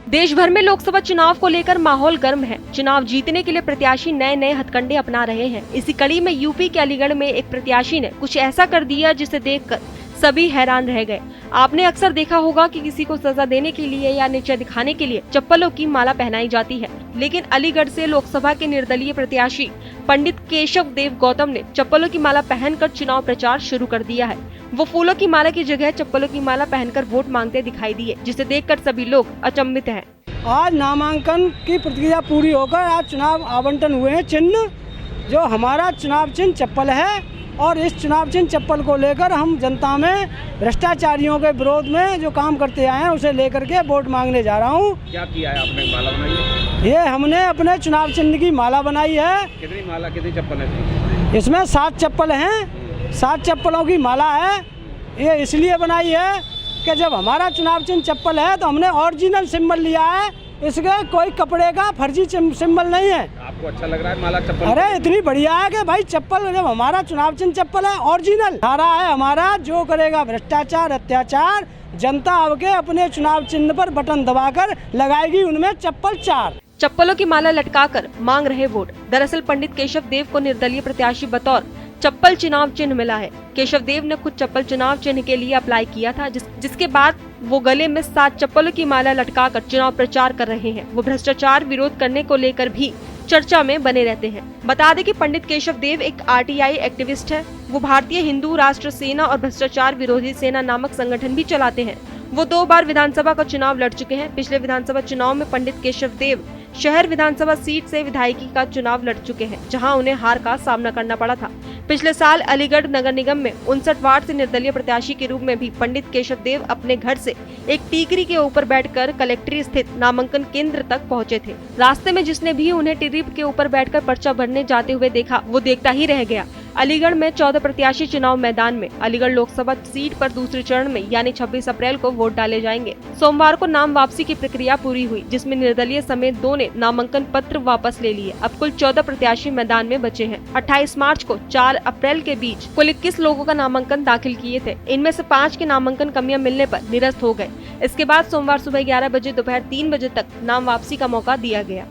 देश भर में लोकसभा चुनाव को लेकर माहौल गर्म है। चुनाव जीतने के लिए प्रत्याशी नए नए हथकंडे अपना रहे हैं। इसी कड़ी में यूपी के अलीगढ़ में एक प्रत्याशी ने कुछ ऐसा कर दिया जिसे देखकर सभी हैरान रह गए। आपने अक्सर देखा होगा कि किसी को सजा देने के लिए या नीचे दिखाने के लिए चप्पलों की माला पहनाई जाती है, लेकिन अलीगढ़ से लोकसभा के निर्दलीय प्रत्याशी पंडित केशव देव गौतम ने चप्पलों की माला पहनकर चुनाव प्रचार शुरू कर दिया है। वो फूलों की माला की जगह चप्पलों की माला पहनकर वोट मांगते दिखाई दिए, जिसे देखकर सभी लोग अचंभित हैं। आज नामांकन की प्रक्रिया पूरी होकर आज चुनाव आवंटन हुए हैं चिन्ह, जो हमारा चुनाव चिन्ह चप्पल है। और इस चुनाव चिन्ह चप्पल को लेकर हम जनता में भ्रष्टाचारियों के विरोध में जो काम करते आए हैं उसे लेकर के वोट मांगने जा रहा हूँ। क्या किया है आपने? माला बनाई है? ये हमने अपने चुनाव चिन्ह की माला बनाई है। कितनी माला, कितनी चप्पल है? इसमें 7 चप्पल हैं, 7 चप्पलों की माला है। ये इसलिए बनाई है कि जब हमारा चुनाव चिन्ह चप्पल है तो हमने ओरिजिनल सिंबल लिया है, इसके कोई कपड़े का फर्जी सिंबल नहीं है। आपको अच्छा लग रहा है माला चप्पल? अरे इतनी बढ़िया है कि भाई चप्पल, जब हमारा चुनाव चिन्ह चप्पल है ओरिजिनल नारा है हमारा, जो करेगा भ्रष्टाचार अत्याचार, जनता अब के अपने चुनाव चिन्ह पर बटन दबाकर लगाएगी उनमें चप्पल 4। चप्पलों की माला लटकाकर मांग रहे वोट। दरअसल पंडित केशव देव को निर्दलीय प्रत्याशी बतौर चप्पल चुनाव चिन्ह मिला है। केशव देव ने खुद चप्पल चुनाव चिन्ह के लिए अप्लाई किया था, जिसके बाद वो गले में 7 चप्पलों की माला लटकाकर चुनाव प्रचार कर रहे हैं। वो भ्रष्टाचार विरोध करने को लेकर भी चर्चा में बने रहते हैं। बता दें कि पंडित केशव देव एक आरटीआई एक्टिविस्ट है। वो भारतीय हिंदू राष्ट्र सेना और भ्रष्टाचार विरोधी सेना नामक संगठन भी चलाते हैं। वो 2 बार विधानसभा का चुनाव लड़ चुके हैं। पिछले विधानसभा चुनाव में पंडित केशव देव शहर विधानसभा सीट से विधायकी का चुनाव लड़ चुके हैं, जहां उन्हें हार का सामना करना पड़ा था। पिछले साल अलीगढ़ नगर निगम में 59 वार्ड से निर्दलीय प्रत्याशी के रूप में भी पंडित केशव देव अपने घर से एक टीकरी के ऊपर बैठकर कलेक्ट्री स्थित नामांकन केंद्र तक पहुंचे थे। रास्ते में जिसने भी उन्हें टीकरी के ऊपर बैठकर पर्चा भरने जाते हुए देखा, वो देखता ही रह गया। अलीगढ़ में 14 प्रत्याशी चुनाव मैदान में। अलीगढ़ लोकसभा सीट पर दूसरे चरण में यानी 26 अप्रैल को वोट डाले जाएंगे। सोमवार को नाम वापसी की प्रक्रिया पूरी हुई, जिसमें निर्दलीय समेत 2 ने नामांकन पत्र वापस ले लिए। अब कुल 14 प्रत्याशी मैदान में बचे हैं। 28 मार्च को 4 अप्रैल के बीच कुल 21 लोगों का नामांकन दाखिल किए थे। इनमें से 5 के नामांकन कमियां मिलने पर निरस्त हो गए। इसके बाद सोमवार सुबह 11 बजे दोपहर 3 बजे तक नाम वापसी का मौका दिया गया।